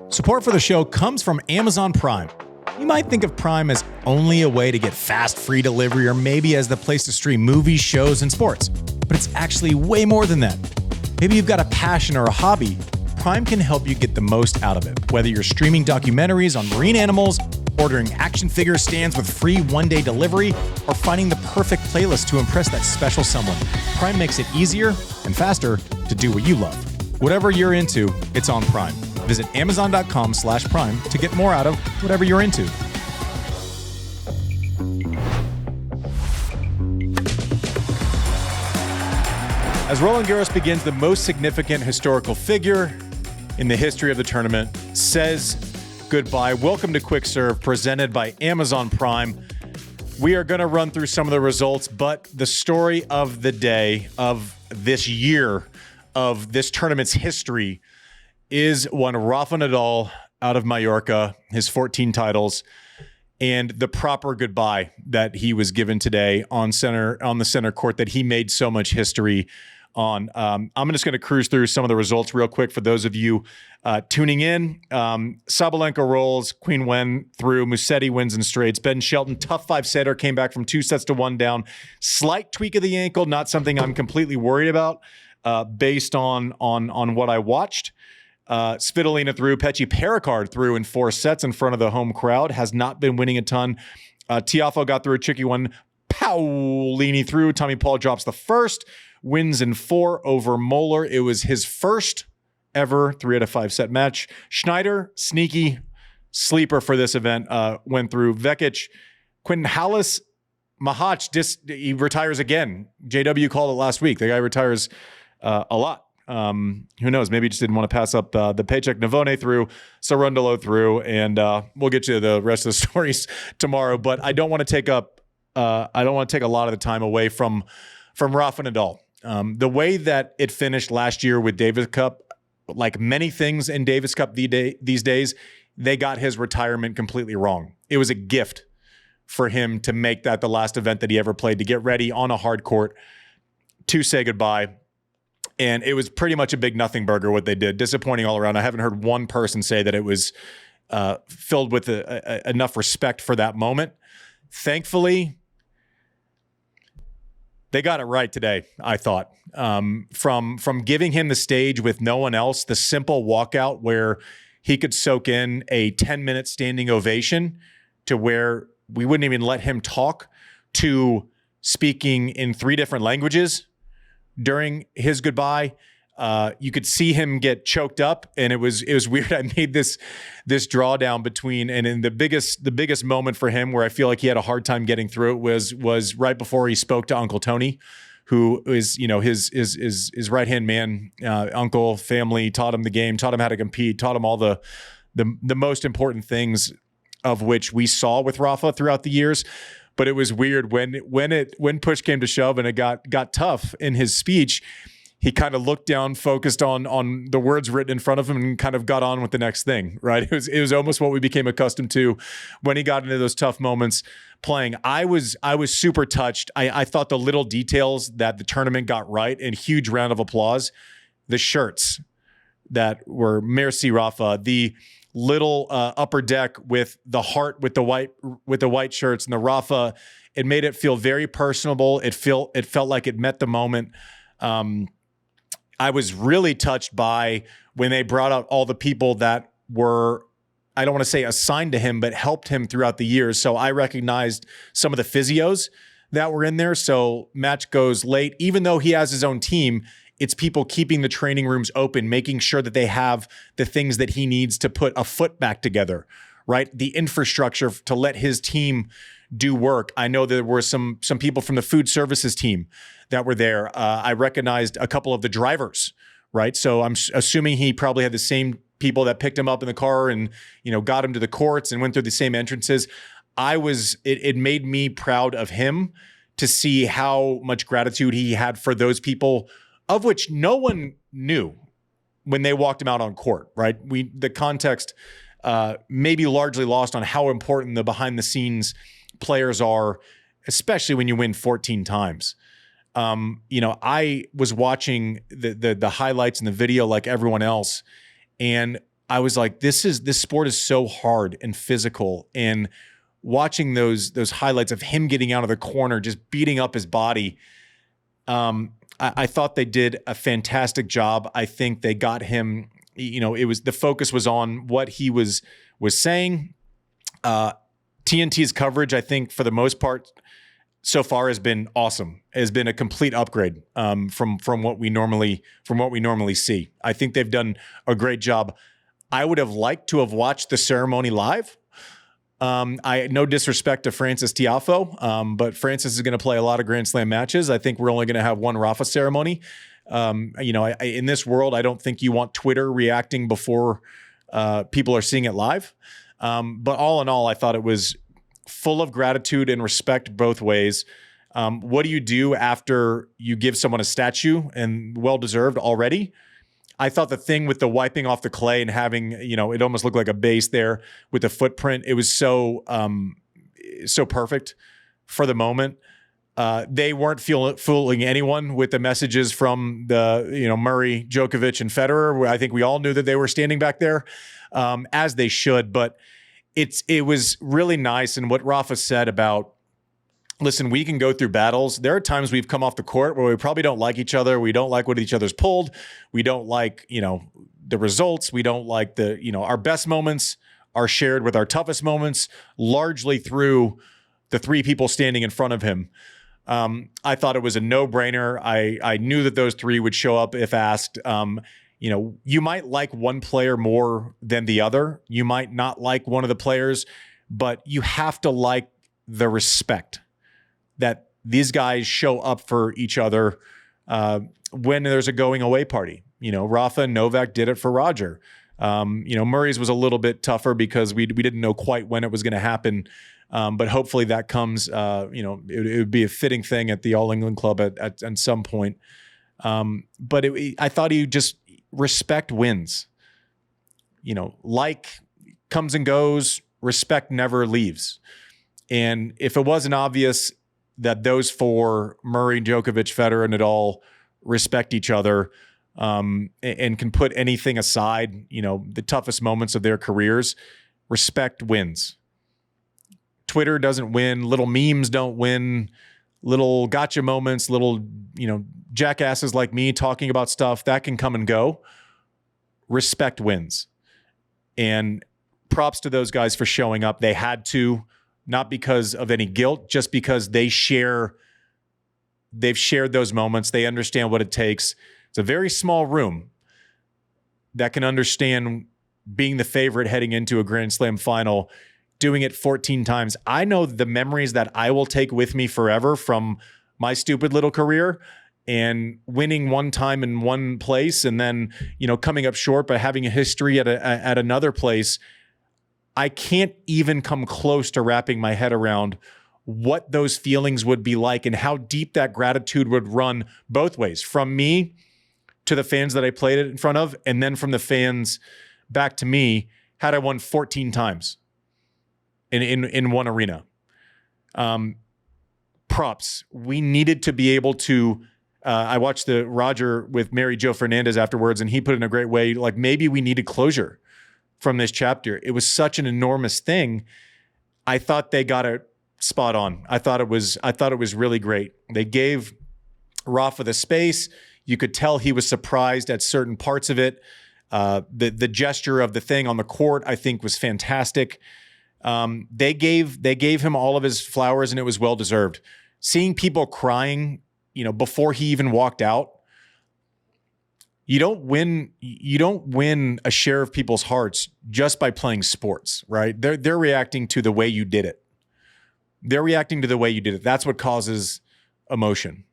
Support for the show comes from Amazon Prime. You might think of Prime as only a way to get fast, free delivery, or maybe as the place to stream movies, shows, and sports. But it's actually way more than that. Maybe you've got a passion or a hobby. Prime can help you get the most out of it. Whether you're streaming documentaries on marine animals, ordering action figure stands with free one-day delivery, or finding the perfect playlist to impress that special someone, Prime makes it easier and faster to do what you love. Whatever you're into, it's on Prime. Visit Amazon.com/Prime to get more out of whatever you're into. As Roland Garros begins, the most significant historical figure in the history of the tournament says goodbye. Welcome to Quick Serve, presented by Amazon Prime. We are going to run through some of the results, but the story of the day, of this year, of this tournament's history is one Rafa Nadal out of Mallorca, his 14 titles, and the proper goodbye that he was given today on the center court that he made so much history on. I'm just going to cruise through some of the results real quick for those of you tuning in. Sabalenka rolls, Queen Wen through, Musetti wins in straights. Ben Shelton, tough 5-setter, came back from 2-1 down. Slight tweak of the ankle, not something I'm completely worried about based on what I watched. Svitolina through, Pecci Pericard through in 4 sets in front of the home crowd, has not been winning a ton. Tiafoe got through a tricky one. Paolini through, Tommy Paul drops the first, wins in 4 over Moeller. It was his first ever 3 out of 5 set match. Schneider, sneaky sleeper for this event, went through. Vekic, Quinton Hallis, Mahach, he retires again. JW called it last week. The guy retires a lot. Who knows? Maybe he just didn't want to pass up the paycheck. Navone through, Sarundolo through, and we'll get you the rest of the stories tomorrow. But I don't want to take a lot of the time away from Rafa Nadal. The way that it finished last year with Davis Cup, like many things in Davis Cup these days, they got his retirement completely wrong. It was a gift for him to make that the last event that he ever played, to get ready on a hard court to say goodbye. And it was pretty much a big nothing burger what they did. Disappointing all around. I haven't heard one person say that it was filled with enough respect for that moment. Thankfully, they got it right today, I thought. From giving him the stage with no one else, the simple walkout where he could soak in a 10-minute standing ovation to where we wouldn't even let him talk, to speaking in 3 different languages during his goodbye. You could see him get choked up, and it was weird. I made this drawdown between, and in the biggest moment for him where I feel like he had a hard time getting through it was right before he spoke to Uncle Tony, who is, his right-hand man, uncle, family, taught him the game, taught him how to compete, taught him all the most important things of which we saw with Rafa throughout the years. But it was weird when push came to shove and it got tough in his speech. He kind of looked down, focused on the words written in front of him, and kind of got on with the next thing. Right? It was almost what we became accustomed to when he got into those tough moments playing. I was super touched. I thought the little details that the tournament got right, and huge round of applause. The shirts that were Merci Rafa, the little upper deck with the heart with the white shirts and the Rafa, it made it feel very personable. It felt like it met the moment. I was really touched by when they brought out all the people that were, I don't want to say assigned to him, but helped him throughout the years. So I recognized some of the physios that were in there. So match goes late, even though he has his own team, it's people keeping the training rooms open, making sure that they have the things that he needs to put a foot back together, right? The infrastructure to let his team do work. I know there were some people from the food services team that were there. I recognized a couple of the drivers, right? So I'm assuming he probably had the same people that picked him up in the car and, got him to the courts and went through the same entrances. It made me proud of him to see how much gratitude he had for those people, of which no one knew when they walked him out on court, right? The context may be largely lost on how important the behind the scenes players are, especially when you win 14 times. I was watching the highlights and the video like everyone else, and I was like, this sport is so hard and physical, and watching those highlights of him getting out of the corner, just beating up his body. I thought they did a fantastic job. I think they got him, the focus was on what he was saying. TNT's coverage, I think, for the most part so far has been awesome. Has been a complete upgrade from what we normally see. I think they've done a great job. I would have liked to have watched the ceremony live. No disrespect to Frances Tiafoe, but Frances is going to play a lot of Grand Slam matches. I think we're only going to have one Rafa ceremony. In this world, I don't think you want Twitter reacting before people are seeing it live. But all in all, I thought it was full of gratitude and respect both ways. What do you do after you give someone a statue, and well-deserved already? I thought the thing with the wiping off the clay and having, it almost looked like a base there with the footprint. It was so perfect for the moment. They weren't fooling anyone with the messages from the, Murray, Djokovic, and Federer. I think we all knew that they were standing back there, as they should. But it was really nice. And what Rafa said about, listen, we can go through battles. There are times we've come off the court where we probably don't like each other. We don't like what each other's pulled. We don't like, the results. We don't like our best moments are shared with our toughest moments, largely through the three people standing in front of him. I thought it was a no-brainer. I knew that those three would show up if asked. You might like one player more than the other. You might not like one of the players, but you have to like the respect that these guys show up for each other when there's a going away party. Rafa and Novak did it for Roger. Murray's was a little bit tougher because we didn't know quite when it was going to happen. But hopefully that comes, it would be a fitting thing at the All England Club at some point. But I thought he just respect wins. Like comes and goes, respect never leaves. And if it wasn't obvious that those four, Murray, Djokovic, Federer, and Nadal, respect each other and can put anything aside, the toughest moments of their careers, respect wins. Twitter doesn't win. Little memes don't win. Little gotcha moments, little, jackasses like me talking about stuff, that can come and go. Respect wins. And props to those guys for showing up. They had to. Not because of any guilt, just because they've shared those moments. They understand what it takes. It's a very small room that can understand being the favorite heading into a Grand Slam final, doing it 14 times. I know the memories that I will take with me forever from my stupid little career, and winning one time in one place and then, coming up short by having a history at another place. I can't even come close to wrapping my head around what those feelings would be like and how deep that gratitude would run both ways, from me to the fans that I played it in front of, and then from the fans back to me had I won 14 times in one arena. Props. We needed to be able to, I watched the Roger with Mary Jo Fernandez afterwards, and he put it in a great way, like maybe we needed closure from this chapter. It was such an enormous thing. I thought they got it spot on. I thought it was really great. They gave Rafa the space. You could tell he was surprised at certain parts of it. The gesture of the thing on the court, I think, was fantastic. They gave him all of his flowers, and it was well deserved. Seeing people crying, before he even walked out. You don't win a share of people's hearts just by playing sports, right? They're reacting to the way you did it. That's what causes emotion.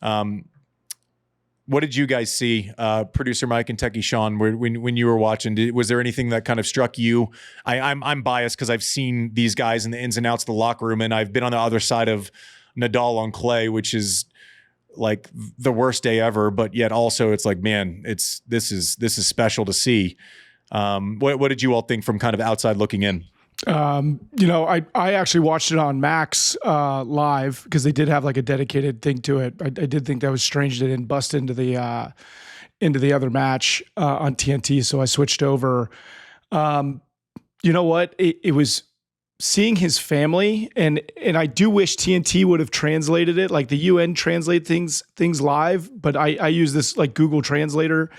What did you guys see, producer Mike and Techie Sean, when you were watching? Was there anything that kind of struck you? I'm biased because I've seen these guys in the ins and outs of the locker room, and I've been on the other side of Nadal on clay, which is like the worst day ever, but yet also it's like, man, this is special to see. What did you all think from kind of outside looking in? I actually watched it on Max live because they did have like a dedicated thing to it. I did think that was strange they didn't bust into the into the other match on TNT, so I switched over. You know what? It was seeing his family, and I do wish TNT would have translated it. Like the UN translate things live, but I use this like Google Translator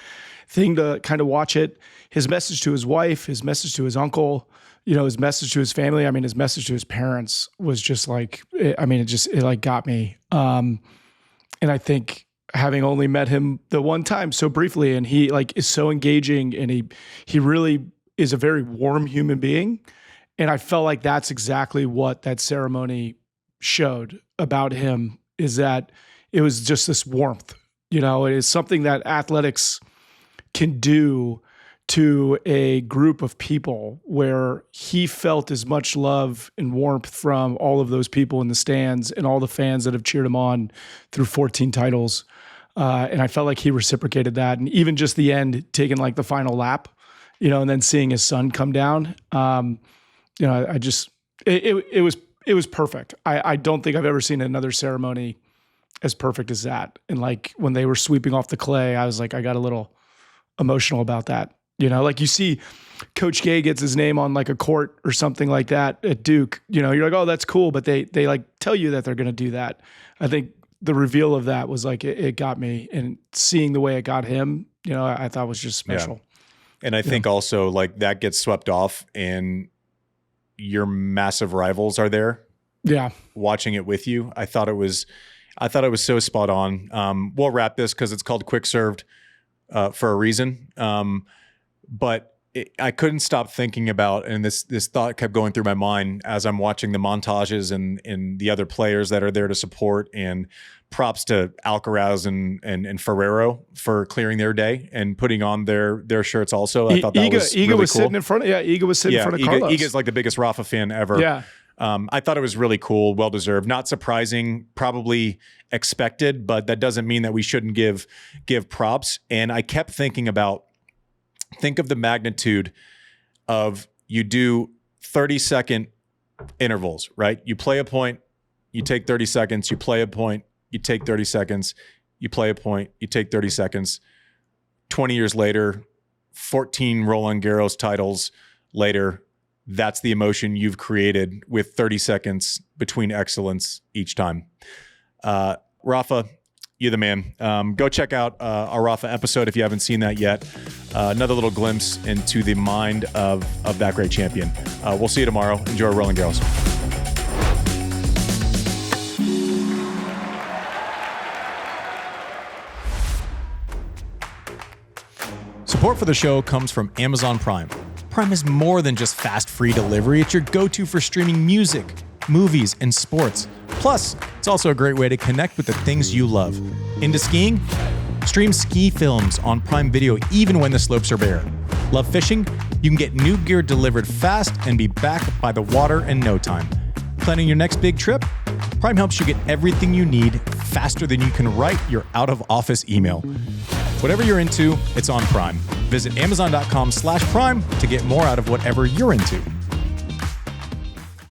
thing to kind of watch it. His message to his wife, his message to his uncle, his message to his family. I mean, his message to his parents was just like, it like got me. And I think having only met him the one time so briefly, and he like is so engaging, and he really is a very warm human being. And I felt like that's exactly what that ceremony showed about him, is that it was just this warmth. It is something that athletics can do to a group of people, where he felt as much love and warmth from all of those people in the stands and all the fans that have cheered him on through 14 titles. And I felt like he reciprocated that. And even just the end, taking like the final lap, and then seeing his son come down, it was perfect. I don't think I've ever seen another ceremony as perfect as that. And like when they were sweeping off the clay, I was like, I got a little emotional about that. Like you see Coach K gets his name on like a court or something like that at Duke, you're like, oh, that's cool. But they like tell you that they're going to do that. I think the reveal of that was like, it got me, and seeing the way it got him, I thought was just special. Yeah. And I think also like that gets swept off, and your massive rivals are there. Yeah. Watching it with you. I thought it was so spot on. We'll wrap this because it's called Quick Served for a reason. But I couldn't stop thinking about, and this thought kept going through my mind as I'm watching the montages and the other players that are there to support, and props to Alcaraz and Ferrero for clearing their day and putting on their shirts also. I thought that was really cool. Sitting in front of, Iga was sitting in front of Carlos. Iga's like the biggest Rafa fan ever. Yeah. I thought it was really cool, well-deserved, not surprising, probably expected, but that doesn't mean that we shouldn't give props. And I kept thinking about, think of the magnitude of, you do 30-second intervals, right? You play a point, you take 30 seconds, you play a point, you take 30 seconds, you play a point, you take 30 seconds. 20 years later, 14 Roland Garros titles later, that's the emotion you've created with 30 seconds between excellence each time. Rafa, you're the man. Go check out our Rafa episode if you haven't seen that yet. Another little glimpse into the mind of that great champion. We'll see you tomorrow. Enjoy Roland Garros. Support for the show comes from Amazon Prime. Prime is more than just fast, free delivery. It's your go-to for streaming music, movies, and sports. Plus, it's also a great way to connect with the things you love. Into skiing? Stream ski films on Prime Video even when the slopes are bare. Love fishing? You can get new gear delivered fast and be back by the water in no time. Planning your next big trip? Prime helps you get everything you need faster than you can write your out-of-office email. Whatever you're into, it's on Prime. Visit Amazon.com/Prime to get more out of whatever you're into.